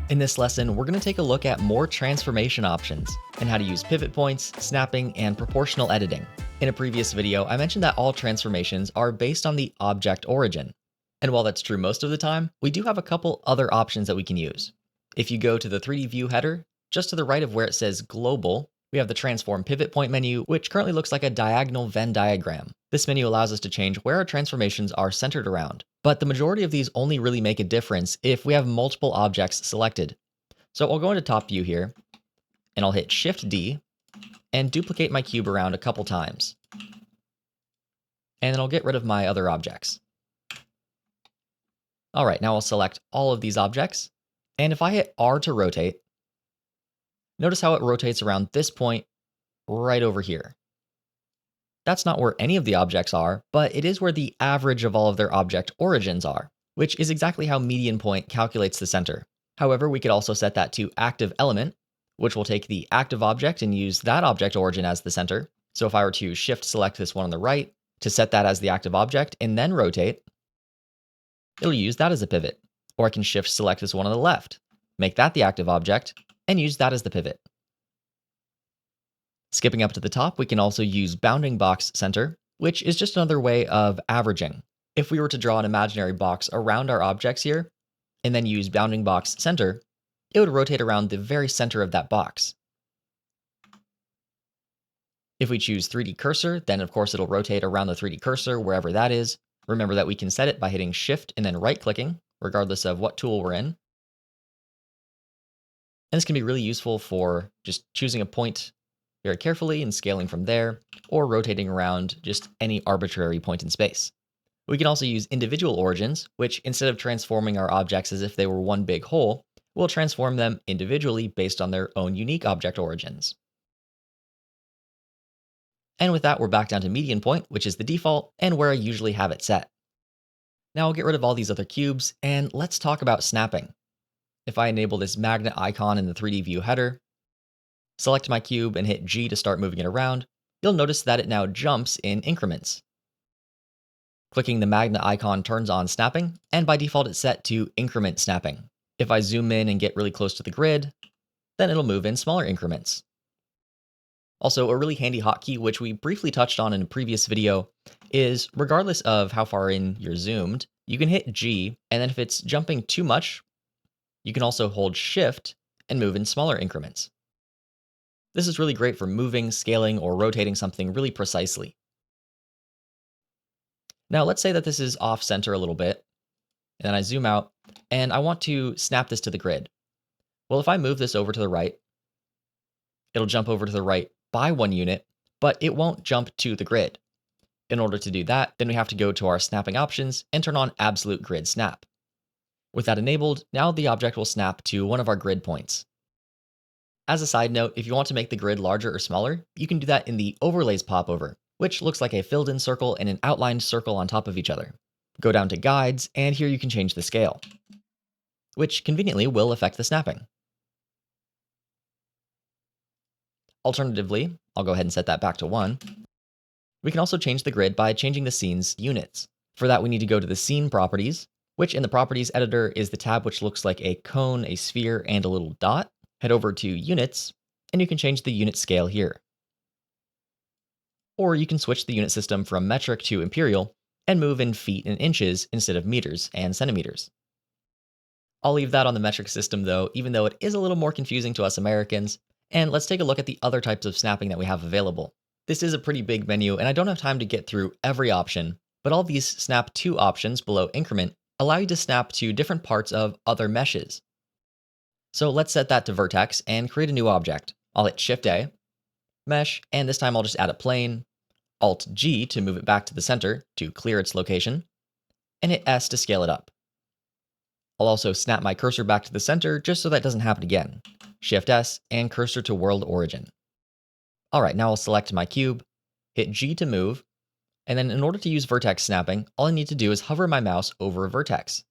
In this lesson, we're going to take a look at more transformation options and how to use pivot points, snapping, and proportional editing. In a previous video, I mentioned that all transformations are based on the object origin. And while that's true most of the time, we do have a couple other options that we can use. If you go to the 3D view header, just to the right of where it says global, we have the transform pivot point menu, which currently looks like a diagonal Venn diagram. This menu allows us to change where our transformations are centered around, but the majority of these only really make a difference if we have multiple objects selected. So I'll go into top view here, and I'll hit Shift D and duplicate my cube around a couple times. And then I'll get rid of my other objects. All right, now I'll select all of these objects, and if I hit R to rotate, notice how it rotates around this point right over here. That's not where any of the objects are, but it is where the average of all of their object origins are, which is exactly how median point calculates the center. However, we could also set that to active element, which will take the active object and use that object origin as the center. So if I were to shift select this one on the right to set that as the active object and then rotate, it'll use that as a pivot. Or I can shift select this one on the left, make that the active object, and use that as the pivot. Skipping up to the top, we can also use bounding box center, which is just another way of averaging. If we were to draw an imaginary box around our objects here, and then use bounding box center, it would rotate around the very center of that box. If we choose 3D cursor, then of course it'll rotate around the 3D cursor wherever that is. Remember that we can set it by hitting Shift and then right-clicking, regardless of what tool we're in. And this can be really useful for just choosing a point very carefully and scaling from there, or rotating around just any arbitrary point in space. We can also use individual origins, which instead of transforming our objects as if they were one big whole, we'll transform them individually based on their own unique object origins. And with that, we're back down to median point, which is the default and where I usually have it set. Now I'll get rid of all these other cubes, and let's talk about snapping. If I enable this magnet icon in the 3D view header, select my cube and hit G to start moving it around, you'll notice that it now jumps in increments. Clicking the magnet icon turns on snapping, and by default it's set to increment snapping. If I zoom in and get really close to the grid, then it'll move in smaller increments. Also, a really handy hotkey, which we briefly touched on in a previous video, is regardless of how far in you're zoomed, you can hit G, and then if it's jumping too much, you can also hold Shift and move in smaller increments. This is really great for moving, scaling, or rotating something really precisely. Now let's say that this is off center a little bit, and then I zoom out, and I want to snap this to the grid. Well, if I move this over to the right, it'll jump over to the right by 1 unit, but it won't jump to the grid. In order to do that, then we have to go to our snapping options and turn on absolute grid snap. With that enabled, now the object will snap to one of our grid points. As a side note, if you want to make the grid larger or smaller, you can do that in the overlays popover, which looks like a filled in circle and an outlined circle on top of each other. Go down to guides, and here you can change the scale, which conveniently will affect the snapping. Alternatively, I'll go ahead and set that back to 1. We can also change the grid by changing the scene's units. For that, we need to go to the scene properties, which in the properties editor is the tab which looks like a cone, a sphere, and a little dot. Head over to units, and you can change the unit scale here. Or you can switch the unit system from metric to imperial and move in feet and inches instead of meters and centimeters. I'll leave that on the metric system though, even though it is a little more confusing to us Americans. And let's take a look at the other types of snapping that we have available. This is a pretty big menu, and I don't have time to get through every option, but all these snap to options below increment allow you to snap to different parts of other meshes. So let's set that to vertex and create a new object. I'll hit Shift A, mesh, and this time I'll just add a plane, Alt G to move it back to the center to clear its location, and hit S to scale it up. I'll also snap my cursor back to the center just so that doesn't happen again. Shift S and cursor to world origin. Alright, now I'll select my cube, hit G to move, and then in order to use vertex snapping, all I need to do is hover my mouse over a vertex.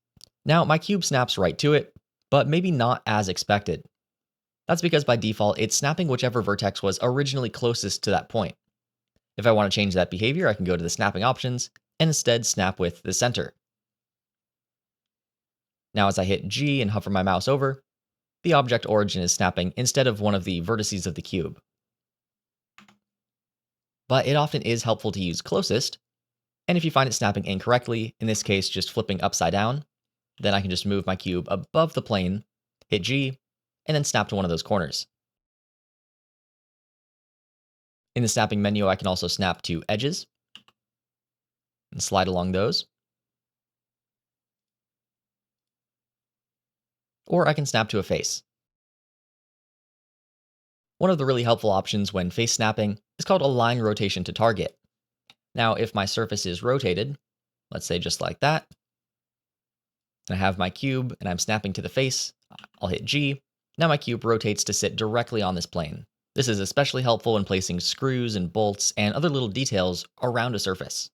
Now my cube snaps right to it, but maybe not as expected. That's because by default, it's snapping whichever vertex was originally closest to that point. If I want to change that behavior, I can go to the snapping options and instead snap with the center. Now as I hit G and hover my mouse over, the object origin is snapping instead of one of the vertices of the cube. But it often is helpful to use closest, and if you find it snapping incorrectly, in this case just flipping upside down, then I can just move my cube above the plane, hit G, and then snap to one of those corners. In the snapping menu, I can also snap to edges and slide along those. Or I can snap to a face. One of the really helpful options when face snapping is called align rotation to target. Now, if my surface is rotated, let's say just like that, and I have my cube and I'm snapping to the face, I'll hit G. Now my cube rotates to sit directly on this plane. This is especially helpful when placing screws and bolts and other little details around a surface.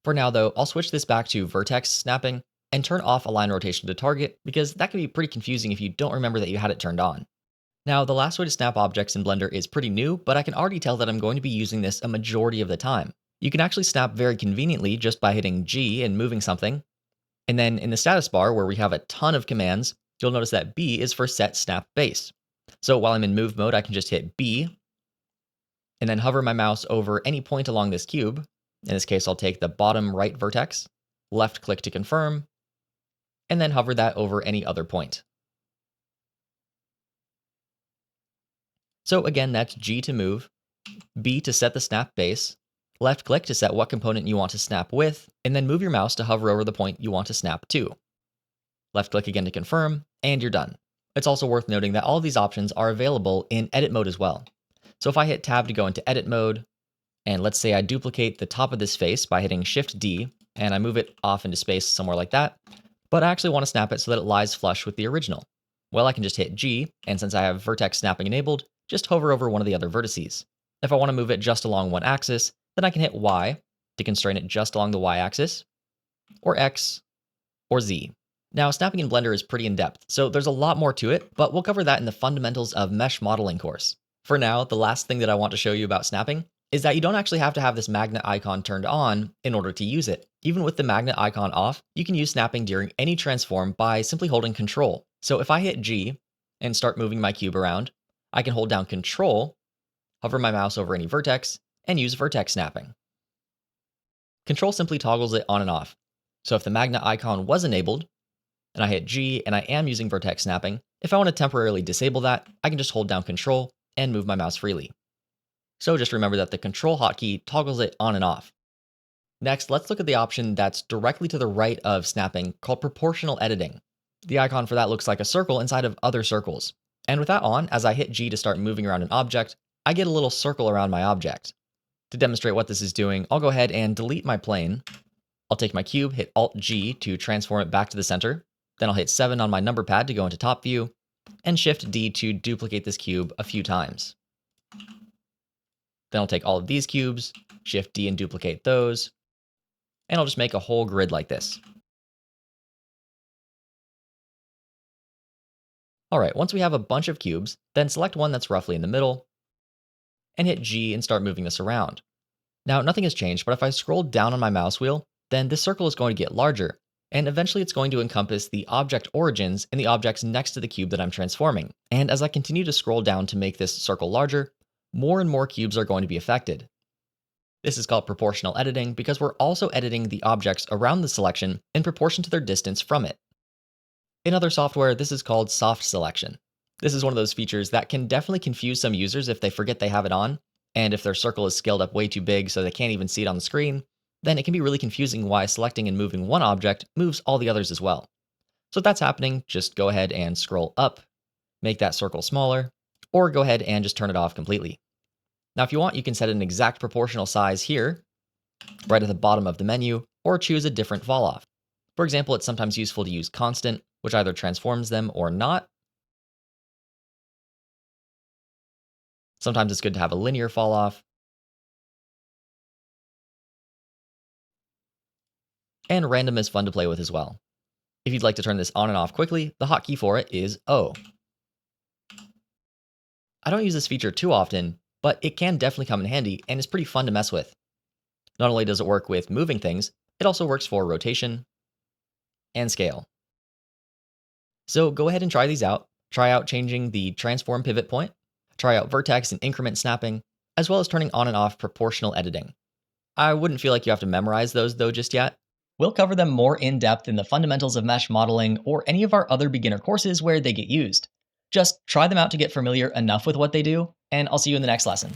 For now though, I'll switch this back to vertex snapping and turn off align rotation to target because that can be pretty confusing if you don't remember that you had it turned on. Now, the last way to snap objects in Blender is pretty new, but I can already tell that I'm going to be using this a majority of the time. You can actually snap very conveniently just by hitting G and moving something. And then in the status bar, where we have a ton of commands, you'll notice that B is for set snap base. So while I'm in move mode, I can just hit B, and then hover my mouse over any point along this cube. In this case, I'll take the bottom right vertex, left click to confirm, and then hover that over any other point. So again, that's G to move, B to set the snap base, left click to set what component you want to snap with, and then move your mouse to hover over the point you want to snap to. Left click again to confirm, and you're done. It's also worth noting that all of these options are available in edit mode as well. So if I hit tab to go into edit mode, and let's say I duplicate the top of this face by hitting Shift D, and I move it off into space somewhere like that, but I actually want to snap it so that it lies flush with the original. Well, I can just hit G, and since I have vertex snapping enabled, just hover over one of the other vertices. If I want to move it just along one axis, then I can hit Y to constrain it just along the Y axis, or X, or Z. Now, snapping in Blender is pretty in-depth, so there's a lot more to it, but we'll cover that in the Fundamentals of Mesh Modeling course. For now, the last thing that I want to show you about snapping is that you don't actually have to have this magnet icon turned on in order to use it. Even with the magnet icon off, you can use snapping during any transform by simply holding Ctrl. So if I hit G and start moving my cube around, I can hold down Ctrl, hover my mouse over any vertex, and use vertex snapping. Ctrl simply toggles it on and off. So if the magnet icon was enabled, and I hit G and I am using vertex snapping, if I want to temporarily disable that, I can just hold down Ctrl and move my mouse freely. So just remember that the Control hotkey toggles it on and off. Next, let's look at the option that's directly to the right of snapping called proportional editing. The icon for that looks like a circle inside of other circles. And with that on, as I hit G to start moving around an object, I get a little circle around my object. To demonstrate what this is doing, I'll go ahead and delete my plane. I'll take my cube, hit Alt-G to transform it back to the center. Then I'll hit 7 on my number pad to go into top view, and Shift-D to duplicate this cube a few times. Then I'll take all of these cubes, Shift-D and duplicate those, and I'll just make a whole grid like this. Alright, once we have a bunch of cubes, then select one that's roughly in the middle, and hit G and start moving this around. Now, nothing has changed, but if I scroll down on my mouse wheel, then this circle is going to get larger, and eventually it's going to encompass the object origins and the objects next to the cube that I'm transforming. And as I continue to scroll down to make this circle larger, more and more cubes are going to be affected. This is called proportional editing because we're also editing the objects around the selection in proportion to their distance from it. In other software, this is called soft selection. This is one of those features that can definitely confuse some users if they forget they have it on, and if their circle is scaled up way too big so they can't even see it on the screen, then it can be really confusing why selecting and moving one object moves all the others as well. So if that's happening, just go ahead and scroll up, make that circle smaller, or go ahead and just turn it off completely. Now, if you want, you can set an exact proportional size here, right at the bottom of the menu, or choose a different falloff. For example, it's sometimes useful to use constant, which either transforms them or not. Sometimes it's good to have a linear falloff. And random is fun to play with as well. If you'd like to turn this on and off quickly, the hotkey for it is O. I don't use this feature too often, but it can definitely come in handy and is pretty fun to mess with. Not only does it work with moving things, it also works for rotation and scale. So go ahead and try these out. Try out changing the transform pivot point, try out vertex and increment snapping, as well as turning on and off proportional editing. I wouldn't feel like you have to memorize those though just yet. We'll cover them more in depth in the fundamentals of mesh modeling or any of our other beginner courses where they get used. Just try them out to get familiar enough with what they do, and I'll see you in the next lesson.